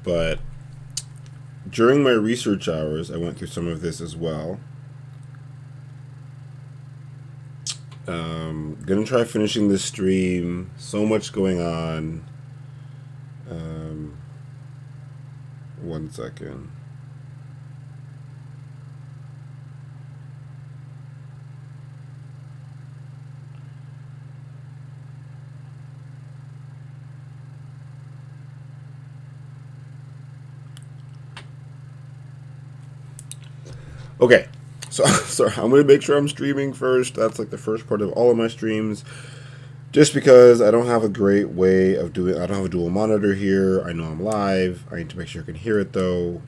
but during my research hours, I went through some of this as well. Gonna try finishing this stream. So much going on. 1 second. Okay, so sorry, I'm gonna make sure I'm streaming first. That's like the first part of all of my streams. Just because I don't have a great way of doing, I don't have a dual monitor here. I know I'm live. I need to make sure I can hear it though.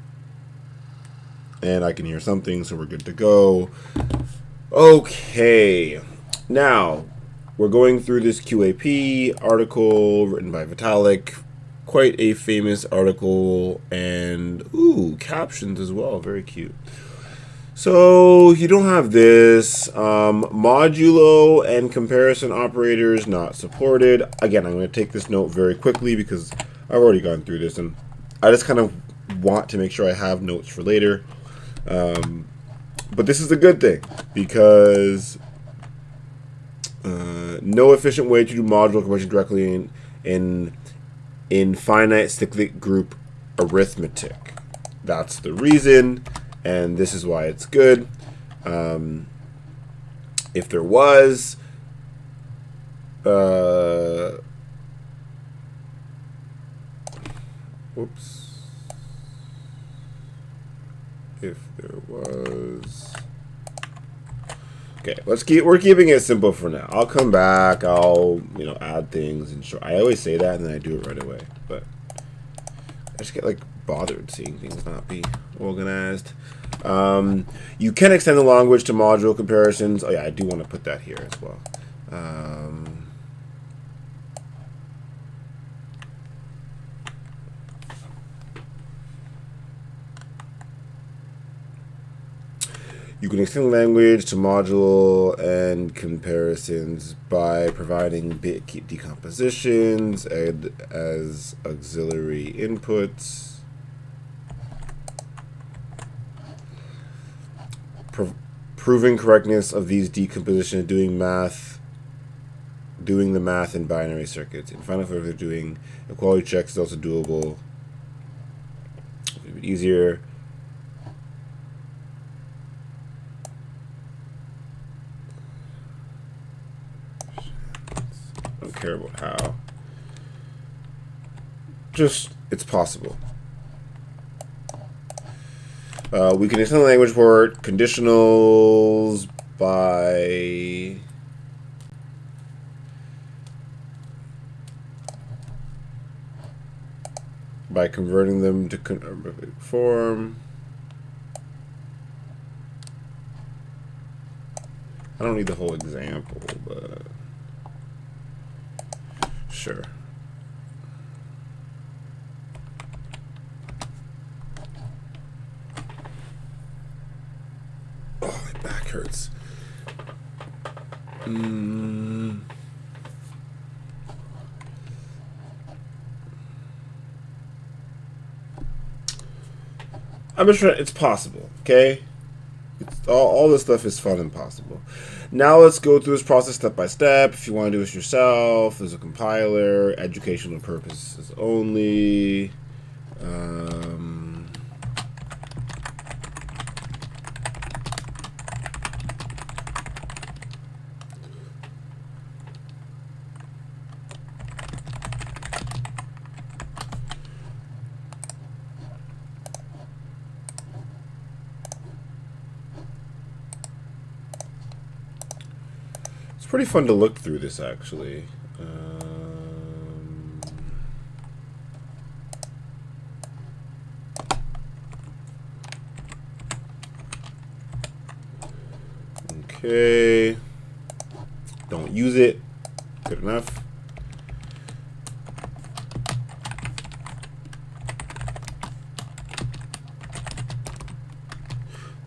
And I can hear something, so we're good to go. Okay, now we're going through this QAP article written by Vitalik. Quite a famous article, and ooh, captions as well, very cute. So you don't have this. Modulo and comparison operators not supported. Again, I'm going to take this note very quickly because I've already gone through this, and I just kind of want to make sure I have notes for later. But this is a good thing because no efficient way to do modulo conversion directly in finite cyclic group arithmetic. That's the reason. And this is why it's good. If there was, whoops. If there was, okay. We're keeping it simple for now. I'll come back. I'll add things and show. I always say that and then I do it right away. But I just get like bothered seeing things not be organized. You can extend the language to module comparisons. Oh yeah, I do want to put that here as well. You can extend the language to module and comparisons by providing bit keep decompositions as auxiliary inputs. Proving correctness of these decompositions, doing the math in binary circuits. In Final Fantasy, doing equality checks is also doable. A little bit easier. I don't care about how. Just, it's possible. We can extend the language for conditionals by converting them to form. I don't need the whole example, but sure. Hurts. I'm just trying. It's possible, okay? All this stuff is fun and possible. Now let's go through this process step by step. If you want to do this yourself, there's a compiler, educational purposes only. It's pretty fun to look through this, actually. Okay. Don't use it. Good enough.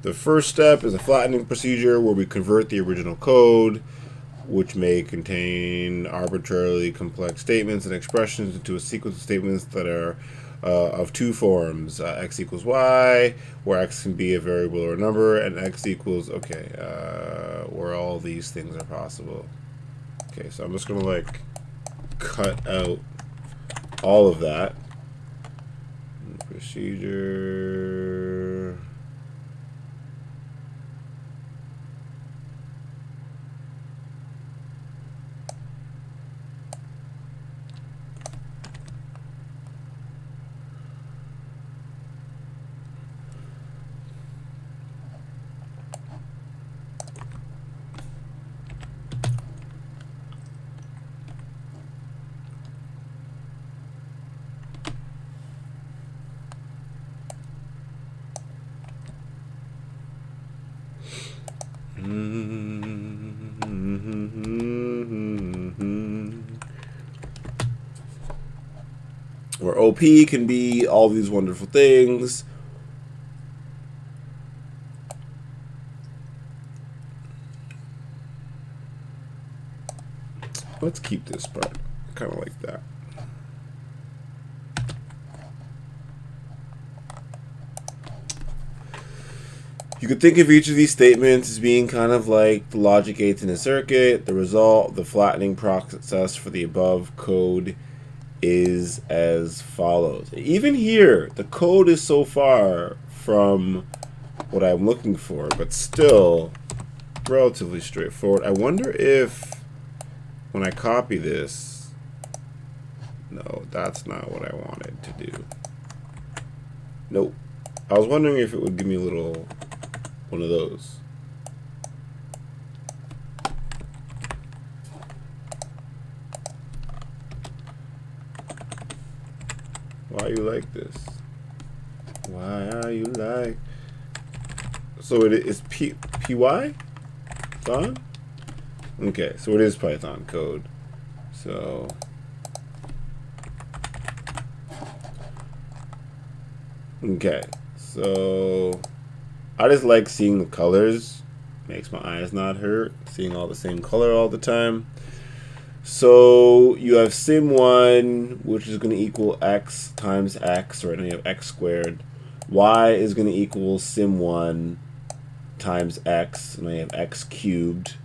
The first step is a flattening procedure where we convert the original code, which may contain arbitrarily complex statements and expressions, into a sequence of statements that are of two forms, x equals y, where x can be a variable or a number, and x equals, okay, where all these things are possible. Okay, so I'm just going to like cut out all of that. Procedure. Where OP can be all these wonderful things. Let's keep this part. I kind of like that. You could think of each of these statements as being kind of like the logic gates in a circuit. The result, the flattening process for the above code is as follows. Even here, the code is so far from what I'm looking for, but still relatively straightforward. I wonder if when I copy this, no, that's not what I wanted to do. Nope. I was wondering if it would give me a little one of those. Why are you like this? Why are you like? So it is py Python? Okay, so it is Python code. So okay, so I just like seeing the colors. Makes my eyes not hurt. Seeing all the same color all the time. So you have sim1, which is going to equal x times x. Right now you have x squared. Y is going to equal sim1 times x. And I have x cubed.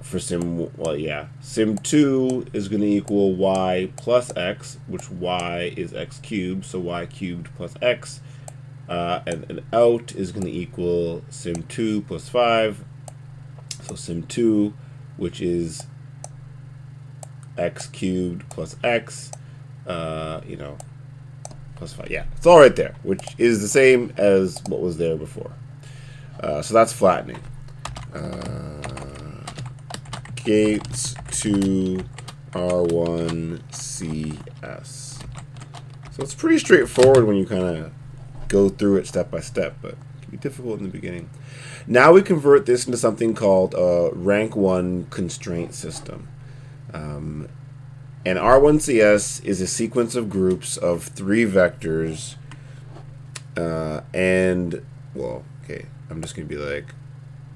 For sim, well, yeah. Sim2 is going to equal y plus x, which y is x cubed. So y cubed plus x. And out is going to equal sim2 plus 5. So sim2, which is x cubed plus x, plus 5. Yeah, it's all right there, which is the same as what was there before. So that's flattening. Gates to R1 CS. So it's pretty straightforward when you kind of go through it step by step, but it can be difficult in the beginning. Now we convert this into something called a rank 1 constraint system. And R1CS is a sequence of groups of 3 vectors. And, well, okay, I'm just going to be like,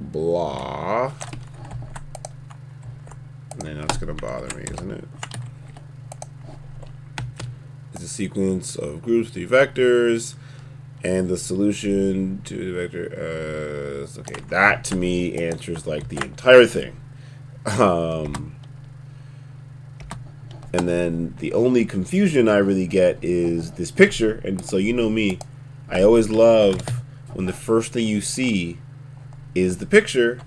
blah. And then that's going to bother me, isn't it? It's a sequence of groups, 3 vectors. And the solution to the vector is, okay, that to me answers like the entire thing. And then the only confusion I really get is this picture. And so you know me, I always love when the first thing you see is the picture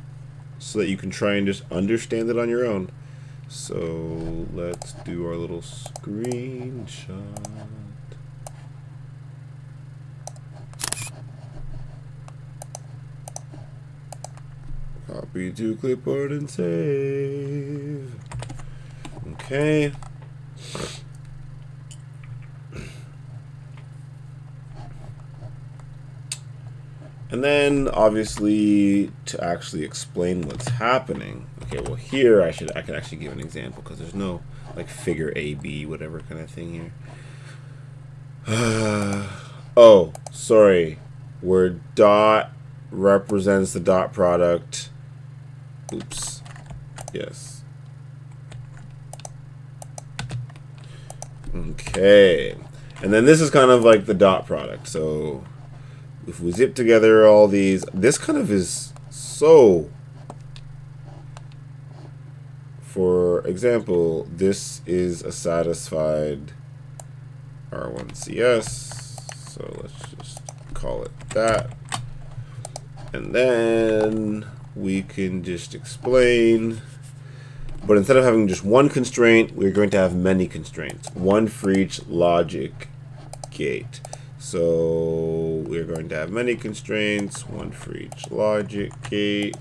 so that you can try and just understand it on your own. So let's do our little screenshot. Copy to clipboard and save. Okay. And then obviously to actually explain what's happening. Okay, well here I can actually give an example because there's no like figure AB whatever kind of thing here. Oh, sorry. Where dot represents the dot product. Oops. Yes. Okay. And then this is kind of like the dot product. So if we zip together all these, this kind of is so. For example, this is a satisfied R1CS. So let's just call it that. And then we can just explain. But instead of having just one constraint, we're going to have many constraints. One for each logic gate. So we're going to have many constraints, one for each logic gate.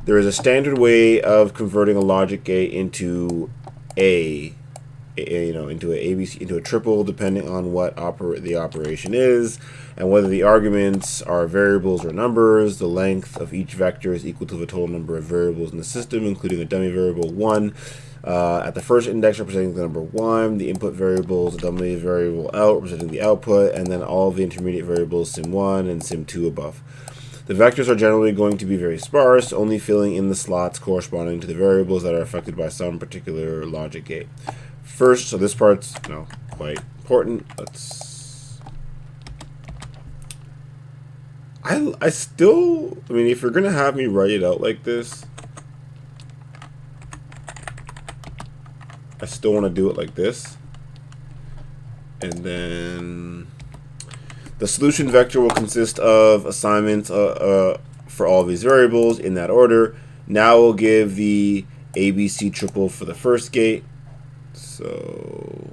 There is a standard way of converting a logic gate into into a ABC, into a triple, depending on what the operation is, and whether the arguments are variables or numbers. The length of each vector is equal to the total number of variables in the system, including a dummy variable 1 at the first index representing the number 1, the input variables, the dummy variable out representing the output, and then all of the intermediate variables sim1 and sim2 above. The vectors are generally going to be very sparse, only filling in the slots corresponding to the variables that are affected by some particular logic gate. First, so this part's quite important. I mean, if you're gonna have me write it out like this, I still want to do it like this. And then the solution vector will consist of assignments for all of these variables in that order. Now we'll give the ABC triple for the first gate. So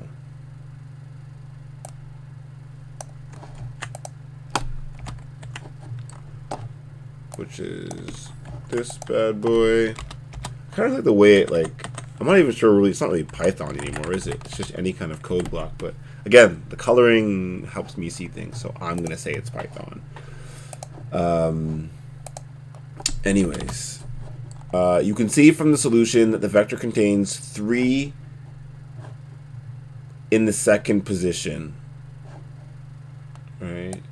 which is this bad boy. Kind of like the way it I'm not even sure really, it's not really Python anymore, is it? It's just any kind of code block. But again, the coloring helps me see things, so I'm gonna say it's Python. Anyways, you can see from the solution that the vector contains 3 in the second position. Right?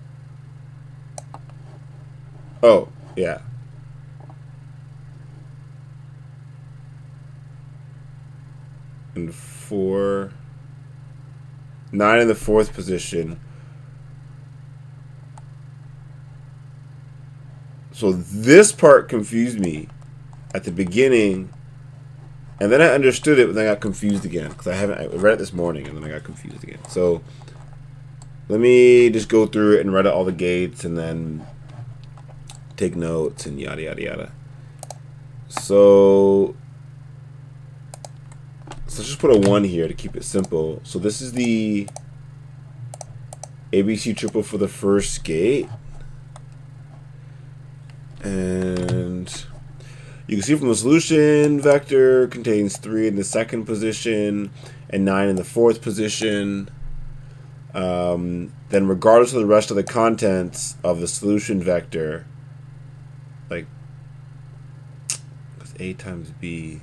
Oh, yeah. And 4, 9 in the 4th position. So this part confused me at the beginning, and then I understood it, but then I got confused again because I read it this morning, and then I got confused again. So let me just go through it and write out all the gates, and then take notes and yada yada yada. So let's just put a 1 here to keep it simple. So this is the ABC triple for the first gate. And you can see from the solution vector contains 3 in the second position and 9 in the 4th position. Then regardless of the rest of the contents of the solution vector, because A times B,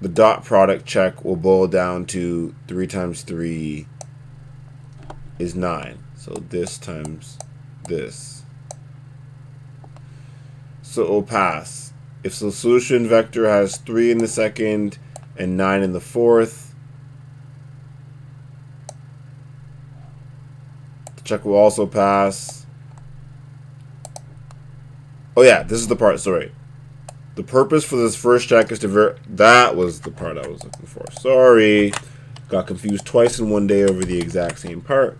the dot product check will boil down to 3 times 3 is 9. So this times this. So it will pass. If the solution vector has 3 in the second and 9 in the 4th, the check will also pass. Oh yeah, this is the part, sorry. The purpose for this first check is to that was the part I was looking for. Sorry. Got confused twice in one day over the exact same part.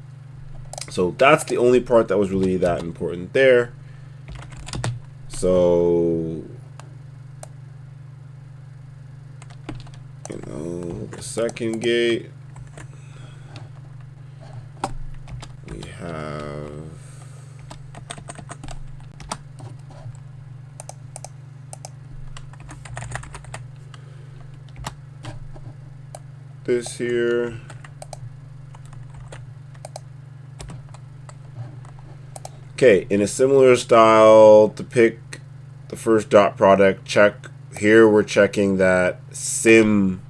So that's the only part that was really that important there. So, the second gate, we have this here. Okay, in a similar style, to pick the first dot product check, here we're checking that sim.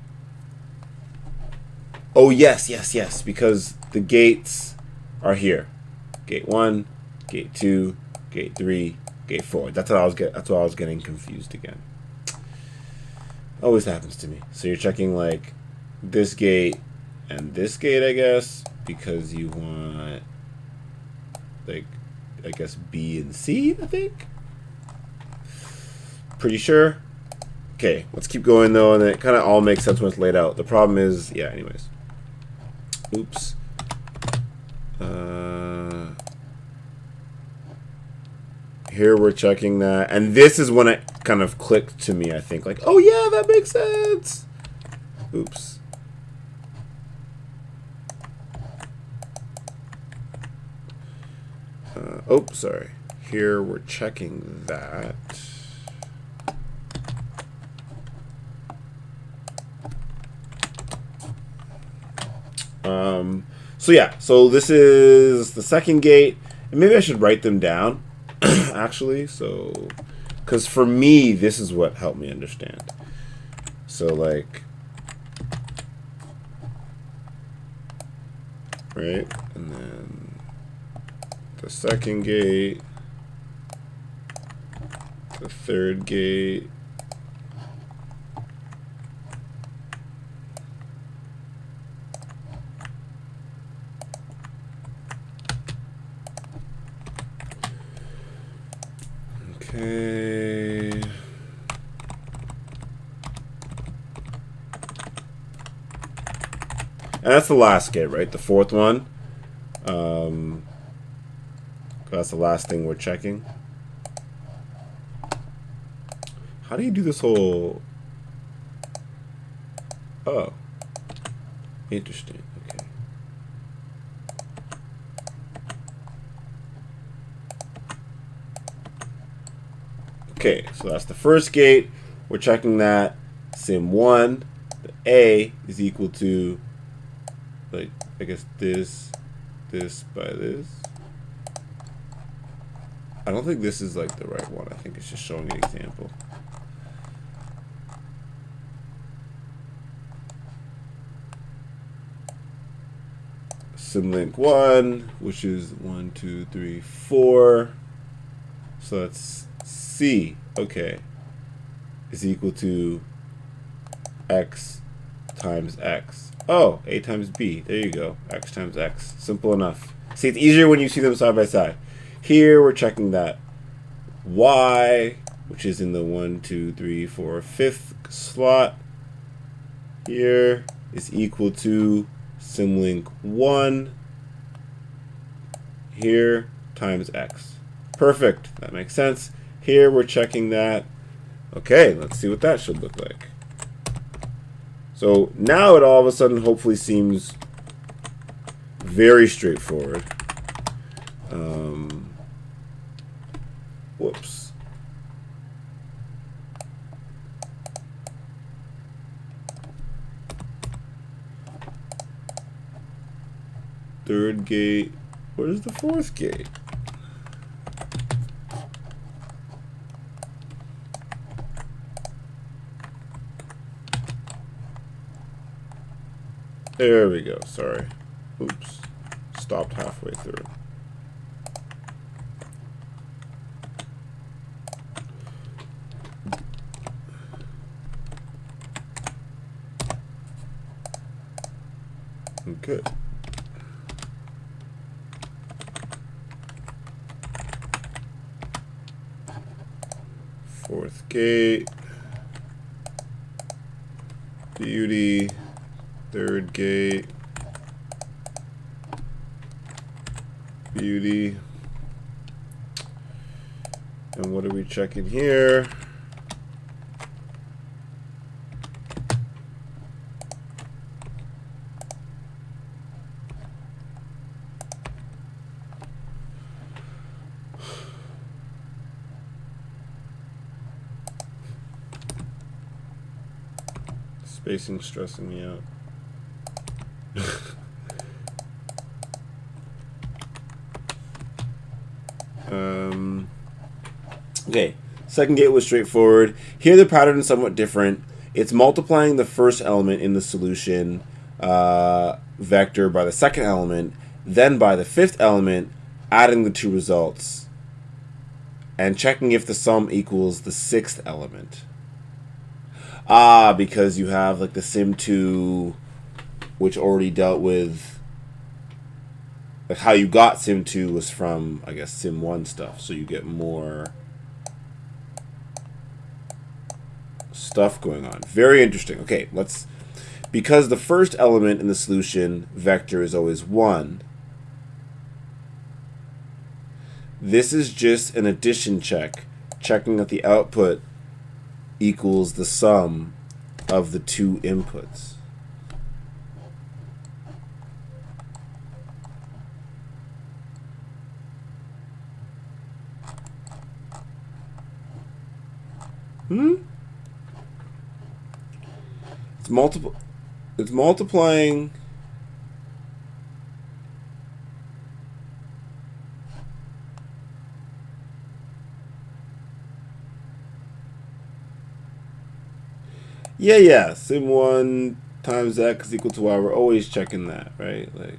Oh yes, because the gates are here. Gate 1, gate 2, gate 3, gate 4. That's what I was getting confused again. Always happens to me. So you're checking this gate and this gate, I guess, because you want, like, I guess B and C, I think? Pretty sure. Okay, let's keep going though, and it kind of all makes sense when it's laid out. The problem is, yeah, anyways. Oops. Here we're checking that, and this is when it kind of clicked to me, I think. Like, oh yeah, that makes sense. Oops. Oh, sorry. Here we're checking that. So yeah, so this is the second gate, and maybe I should write them down, actually, so, because for me, this is what helped me understand. So, like, right, and then the second gate, the third gate, okay. And that's the last gate, right? The fourth one. That's the last thing we're checking. How do you do this whole... Oh. Interesting. Okay. Okay, so that's the first gate. We're checking that. Sim 1, the A is equal to, like, I guess this by this. I don't think this is like the right one. I think it's just showing an example. Symlink 1, which is 1, 2, 3, 4. So that's C, okay, is equal to X times X. Oh, A times B. There you go. X times X. Simple enough. See, it's easier when you see them side by side. Here, we're checking that Y, which is in the 1, 2, 3, 4, 5th slot, here is equal to Symlink 1 here times X. Perfect. That makes sense. Here, we're checking that. Okay, let's see what that should look like. So now it all of a sudden hopefully seems very straightforward. Whoops. Third gate. Where's the fourth gate? There we go. Sorry. Oops. Stopped halfway through. Okay. Fourth gate. Beauty. Third gate. Beauty. And what are we checking here? Spacing stressing me out. Okay, second gate was straightforward. Here the pattern is somewhat different. It's multiplying the first element in the solution vector by the second element, then by the fifth element, adding the two results, and checking if the sum equals the sixth element. Because you have like the sim2 which already dealt with, like, how you got sim 2 was from, I guess, sim 1 stuff, so you get more stuff going on. Very interesting. Okay, let's, because the first element in the solution vector is always 1, this is just an addition check, checking that the output equals the sum of the two inputs. It's multiplying. Yeah. Sim 1 times x is equal to y. We're always checking that, right? Like,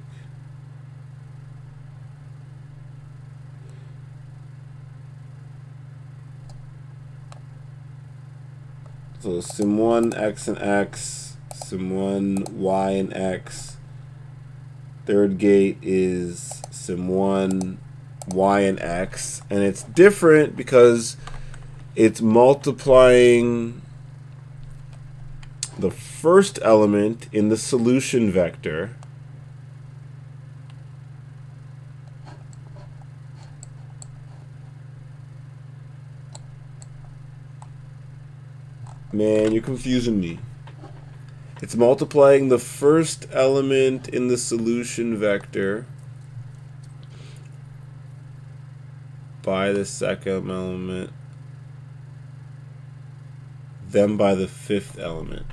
so sim 1 x and x, sim 1 y and x. Third gate is sim 1 y and x, and it's different because it's multiplying the first element in the solution vector Man, you're confusing me. It's multiplying the first element in the solution vector by the second element, then by the fifth element.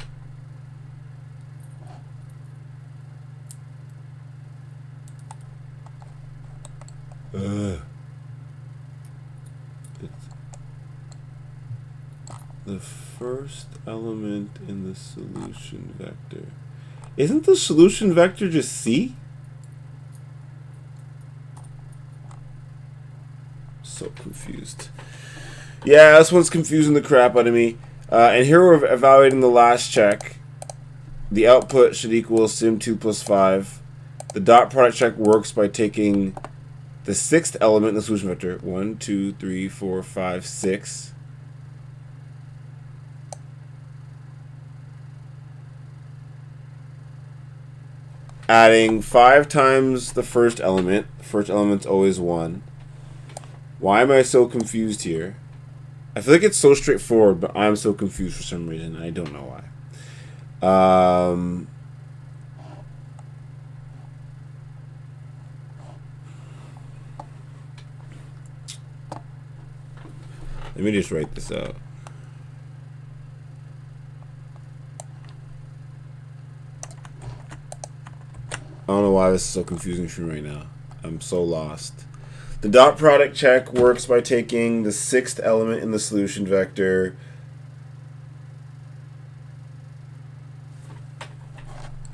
It's the first element in the solution vector. Isn't the solution vector just C? So confused. Yeah, this one's confusing the crap out of me. And here we're evaluating the last check. The output should equal sim2 plus 5. The dot product check works by taking the sixth element in the solution vector. 1, 2, 3, 4, 5, 6. Adding 5 times the first element. The first element's always 1. Why am I so confused here? I feel like it's so straightforward, but I'm so confused for some reason. I don't know why. Let me just write this out. I don't know why this is so confusing for me right now. I'm so lost. The dot product check works by taking the sixth element in the solution vector.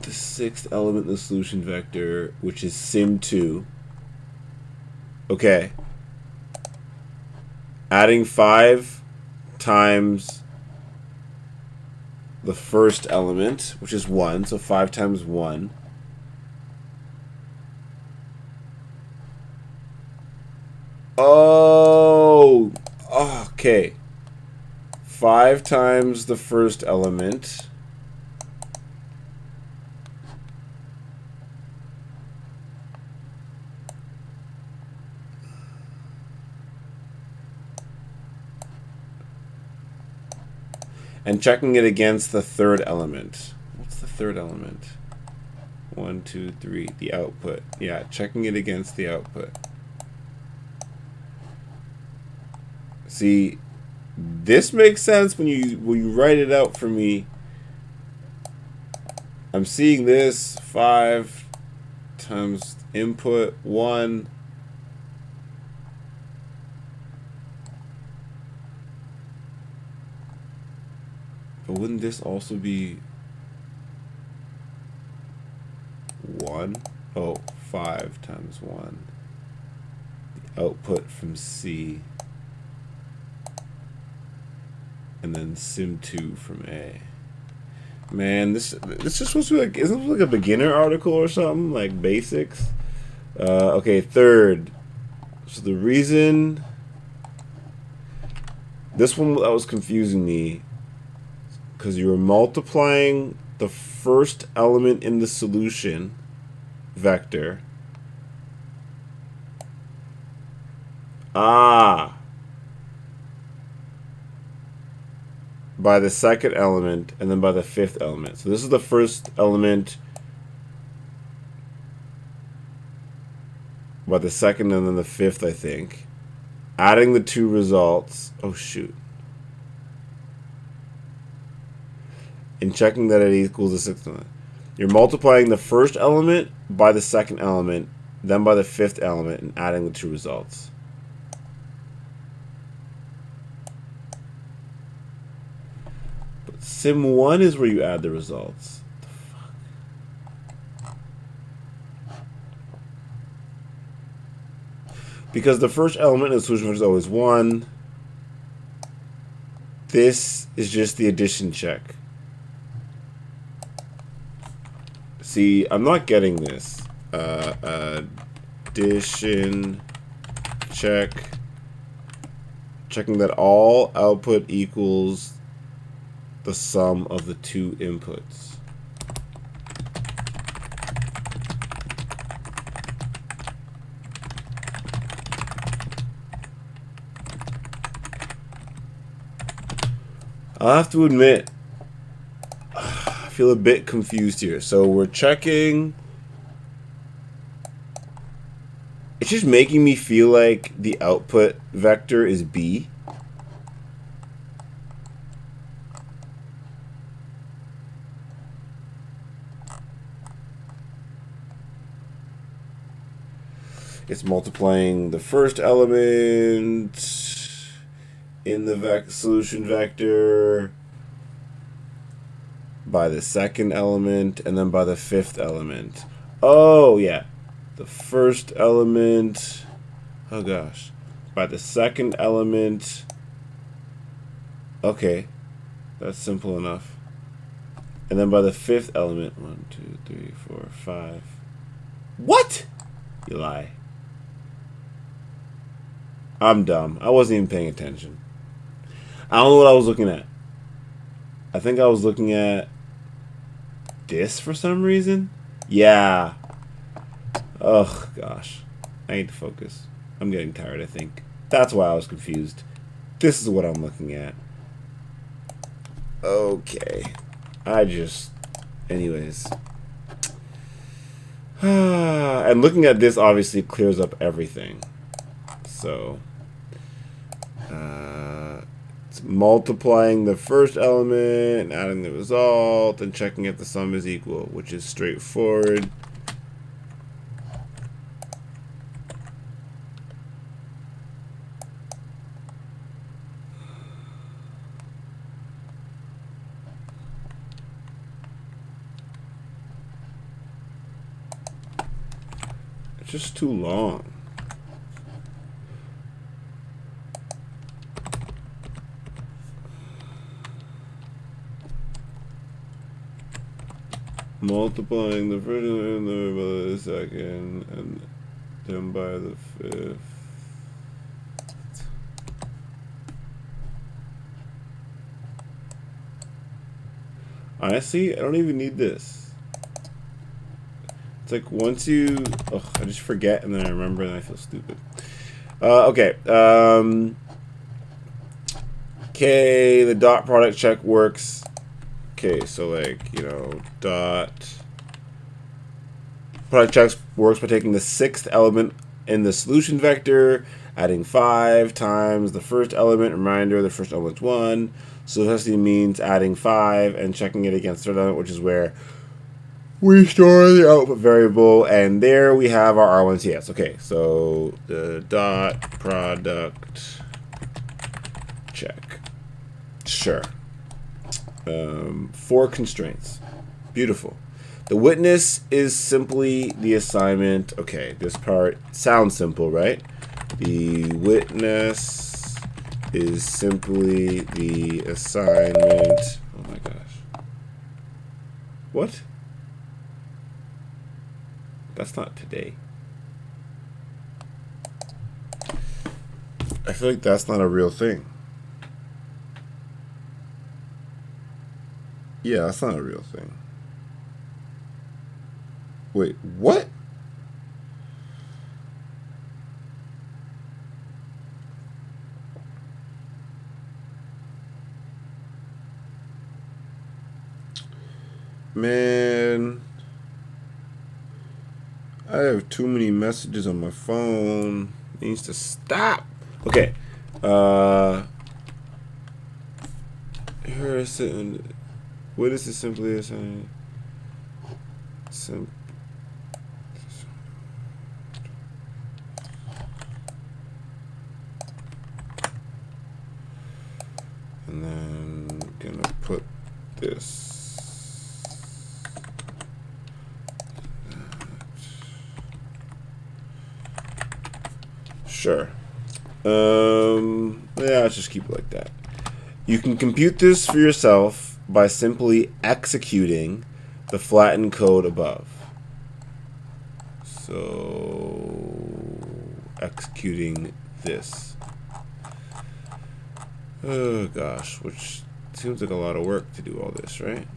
The sixth element in the solution vector, which is sim2. Okay. Adding 5 times the first element, which is 1. So 5 times 1. Oh, okay. 5 times the first element. And checking it against the third element. What's the third element? 1, 2, 3. The output. Yeah, checking it against the output. See, this makes sense when you write it out for me. I'm seeing this 5 times input 1. But wouldn't this also be 1? Oh, 5 times 1. The output from C. And then sim2 from A. Man, this is supposed to be like, isn't this like a beginner article or something? Like basics? Okay, third. So the reason this one that was confusing me, because you were multiplying the first element in the solution vector. By the second element and then by the fifth element. So this is the first element by the second and then the fifth, I think. Adding the two results. Oh, shoot. And checking that it equals the sixth element. You're multiplying the first element by the second element, then by the fifth element, and adding the two results. But Sim 1 is where you add the results. What the fuck? Because the first element in the solution is always 1. This is just the addition check. See, I'm not getting this. Addition check. Checking that all output equals the sum of the two inputs. I'll have to admit, I feel a bit confused here. So we're checking. It's just making me feel like the output vector is B. It's multiplying the first element in the solution vector by the second element and then by the fifth element. Oh, yeah. The first element, oh gosh, by the second element. Okay, that's simple enough. And then by the fifth element, 1, 2, 3, 4, 5. What? You lie. I'm dumb. I wasn't even paying attention. I don't know what I was looking at. I think I was looking at this for some reason. Yeah. Oh, gosh. I need to focus. I'm getting tired, I think. That's why I was confused. This is what I'm looking at. Okay. Anyways. And looking at this obviously clears up everything. So, it's multiplying the first element, and adding the result, and checking if the sum is equal, which is straightforward. It's just too long. Multiplying the first and by the second, and then by the fifth. Honestly, I don't even need this. It's like once you, I just forget and then I remember and I feel stupid. Okay. Okay, the dot product check works. Okay, so like, dot product checks works by taking the sixth element in the solution vector, adding 5 times the first element. Reminder, the first element's 1. So this means adding 5 and checking it against the third element, which is where we store the output variable, and there we have our R1CS. Okay, so the dot product check. Sure. 4 constraints. Beautiful. The witness is simply the assignment. Okay, this part sounds simple, right? The witness is simply the assignment. Oh my gosh. What? That's not today. I feel like that's not a real thing. Yeah, that's not a real thing. Wait, what? Man, I have too many messages on my phone. It needs to stop. Okay. Here is sitting. What is it simply as saying? And then gonna put this. Sure. Yeah, let's just keep it like that. You can compute this for yourself by simply executing the flattened code above. So, executing this. Oh gosh, which seems like a lot of work to do all this, right?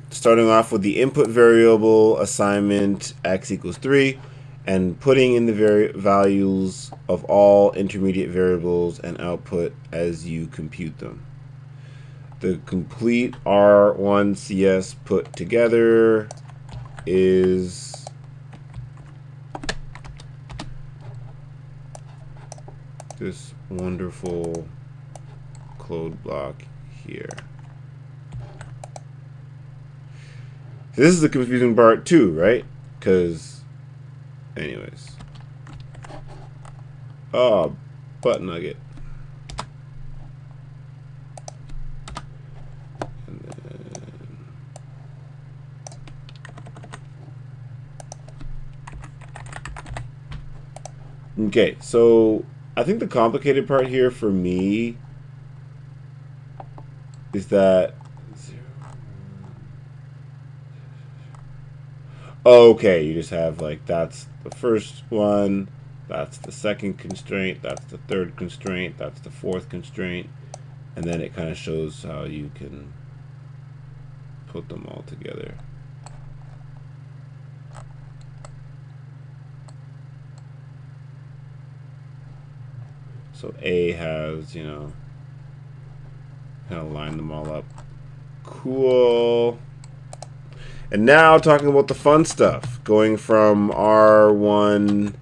Starting off with the input variable assignment x equals 3 and putting in the values of all intermediate variables and output as you compute them. The complete R1CS put together is this wonderful code block here. This is the confusing part too, right? Because, anyways. Oh, butt nugget. Okay, so I think the complicated part here for me is that okay, you just have like that's the first one, that's the second constraint, that's the third constraint, that's the fourth constraint, and then it kind of shows how you can put them all together. So A has, you know, kind of line them all up. Cool. And now talking about the fun stuff, going from R1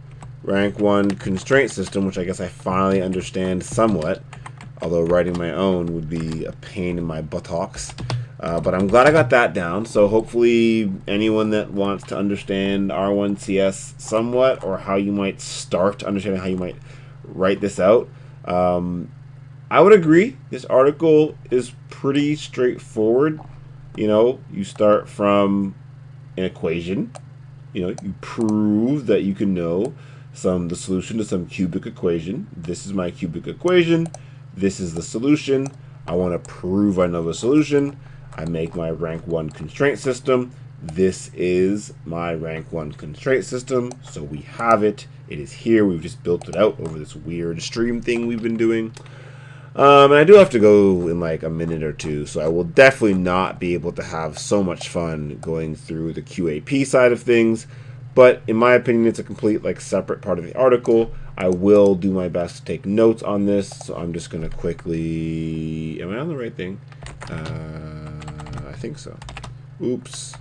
rank 1 constraint system, which I guess I finally understand somewhat, although writing my own would be a pain in my buttocks. But I'm glad I got that down. So hopefully anyone that wants to understand R1CS somewhat, or how you might start understanding how you might write this out, I would agree. This article is pretty straightforward. You know, you start from an equation. You know, you prove that you can know the solution to some cubic equation. This is my cubic equation. This is the solution. I want to prove I know the solution. I make my rank 1 constraint system. This is my rank 1 constraint system. So we have it. It is here. We've just built it out over this weird stream thing we've been doing. And I do have to go in like a minute or two, so I will definitely not be able to have so much fun going through the QAP side of things. But in my opinion, it's a complete like separate part of the article. I will do my best to take notes on this, so I'm just going to quickly... Am I on the right thing? I think so. Oops.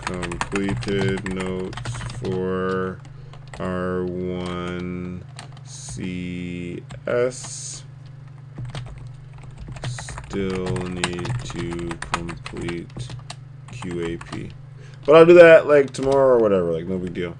Completed notes for R1 CS. Still need to complete QAP. But I'll do that like tomorrow or whatever, like no big deal.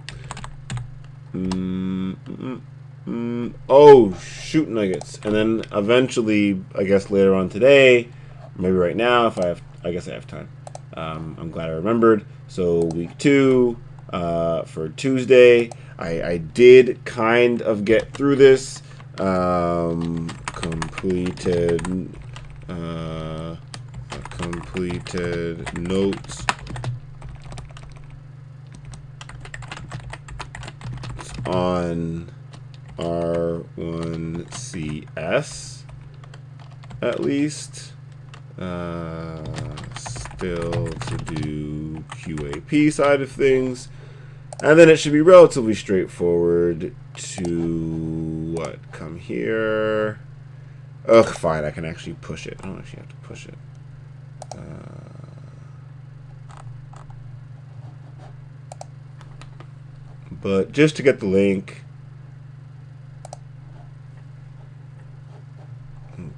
Oh, shoot nuggets. And then eventually, I guess later on today, maybe right now if I guess I have time. I'm glad I remembered. So week 2, for Tuesday. I did kind of get through this. Completed notes on R1CS at least. Still to do QAP side of things. And then it should be relatively straightforward to what? Come here. Ugh, fine, I can actually push it. I don't actually have to push it. But just to get the link.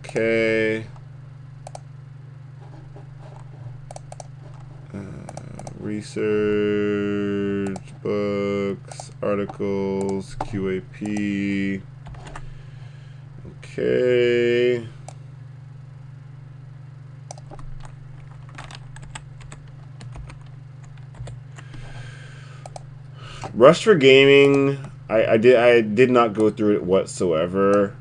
Okay. Research, books, articles, QAP. Okay. Rust for gaming, I did not go through it whatsoever.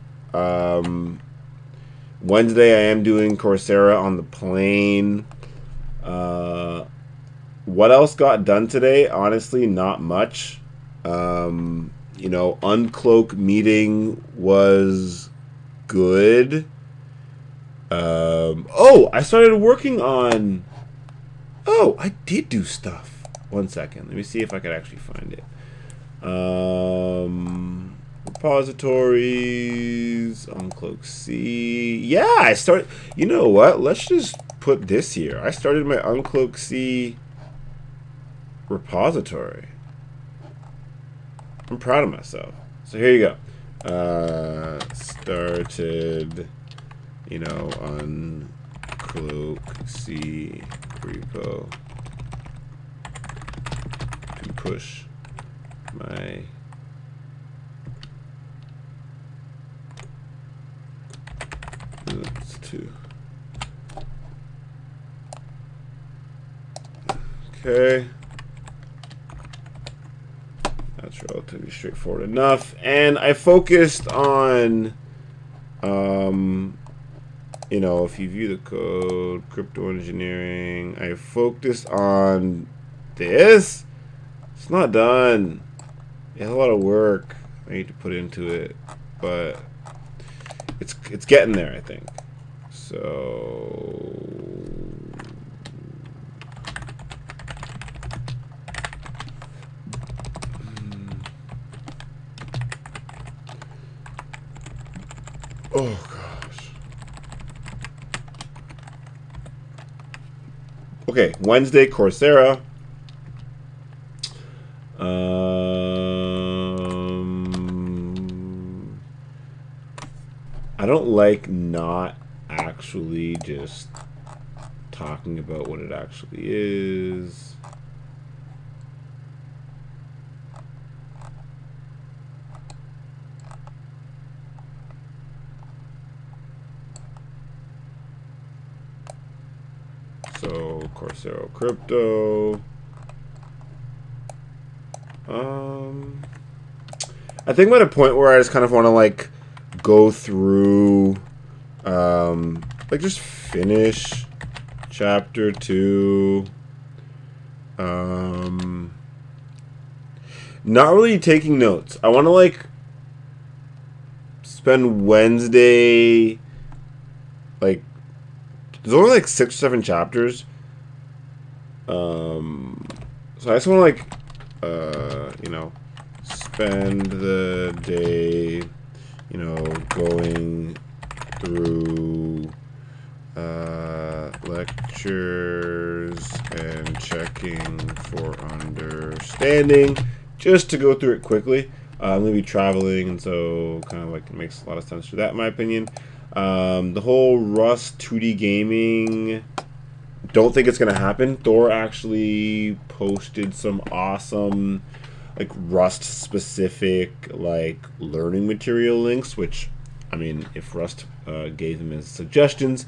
Wednesday I am doing Coursera on the plane. What else got done today? Honestly, not much. You know, Uncloak meeting was good. Oh, I started working on... Oh, I did do stuff. One second. Let me see if I could actually find it. Repositories, Uncloak C. Yeah, I started... You know what? Let's just put this here. I started my Uncloak C repository. I'm proud of myself. So here you go. Started, you know, Uncloak C repo. Push my notes to. Okay. That's relatively straightforward enough. And I focused on, you know, if you view the code, crypto engineering, I focused on this. It's not done. It's a lot of work I need to put into it, but it's getting there, I think. So oh gosh. Okay, Wednesday Coursera. I don't like not actually just talking about what it actually is. So Coursera crypto. I think I'm at a point where I just kind of want to like go through, like just finish chapter 2. Not really taking notes. I want to like spend Wednesday, like there's only like 6 or 7 chapters. So I just want to like, you know, spend the day, you know, going through lectures and checking for understanding, just to go through it quickly. I'm going to be traveling, and so kind of like it makes a lot of sense for that, in my opinion. The whole Rust 2D gaming, don't think it's going to happen. Thor actually posted some awesome like Rust specific like learning material links, which I mean, if Rust gave them as suggestions,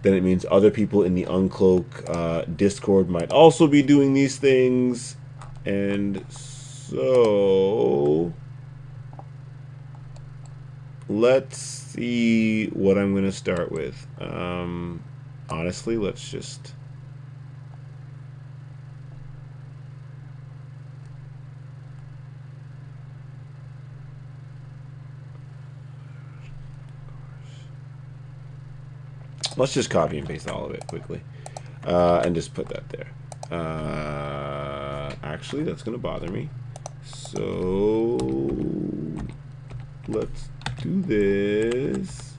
then it means other people in the Uncloak Discord might also be doing these things. And so let's see what I'm going to start with. Honestly, let's just... let's just copy and paste all of it quickly. And just put that there. Actually, that's going to bother me. So let's do this.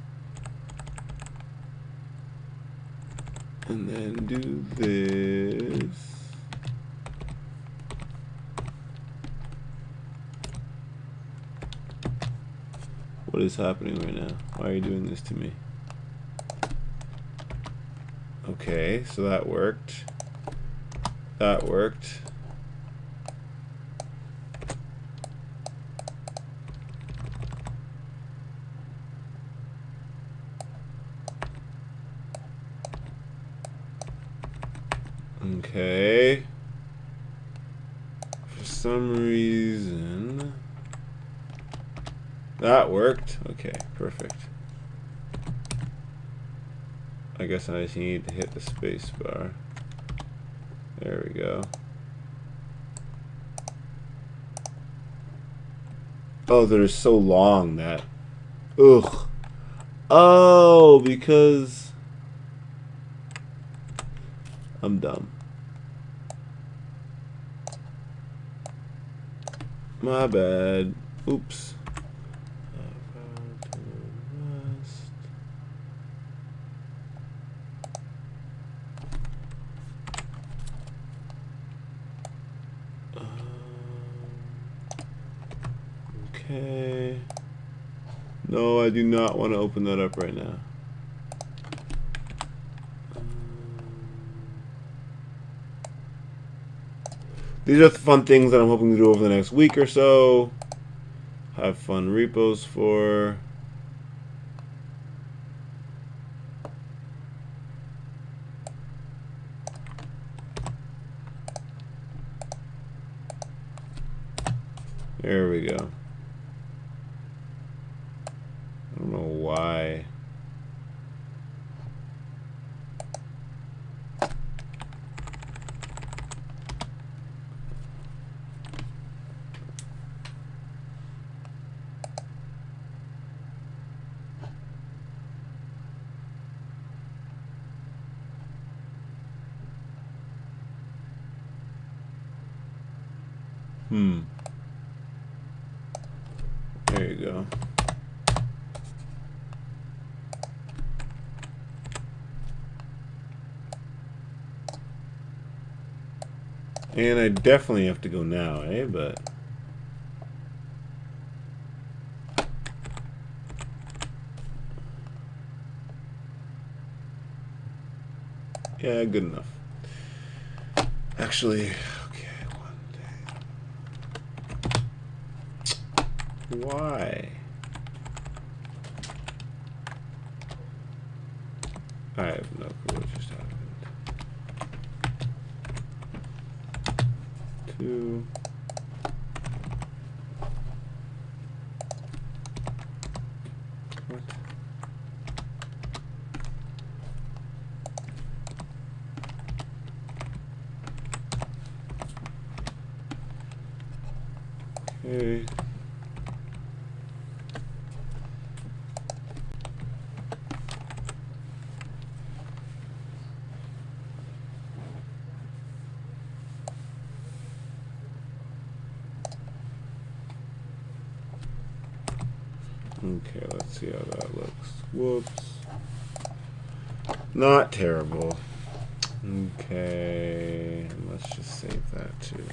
And then do this. What is happening right now? Why are you doing this to me? Okay, so that worked. That worked. Okay. For some reason, that worked. Okay, perfect. I guess I just need to hit the space bar. There we go. Oh, they're so long that... ugh. Oh, because... I'm dumb. My bad. Oops. Okay. No, I do not want to open that up right now. These are the fun things that I'm hoping to do over the next week or so. Have fun repos for. There we go. I don't know why. There you go. And I definitely have to go now, eh? But yeah, good enough. Actually, okay, one day. Why? I have no clue what just happened. 2. What? Okay. Okay, let's see how that looks. Whoops. Not terrible. Okay, let's just save that too.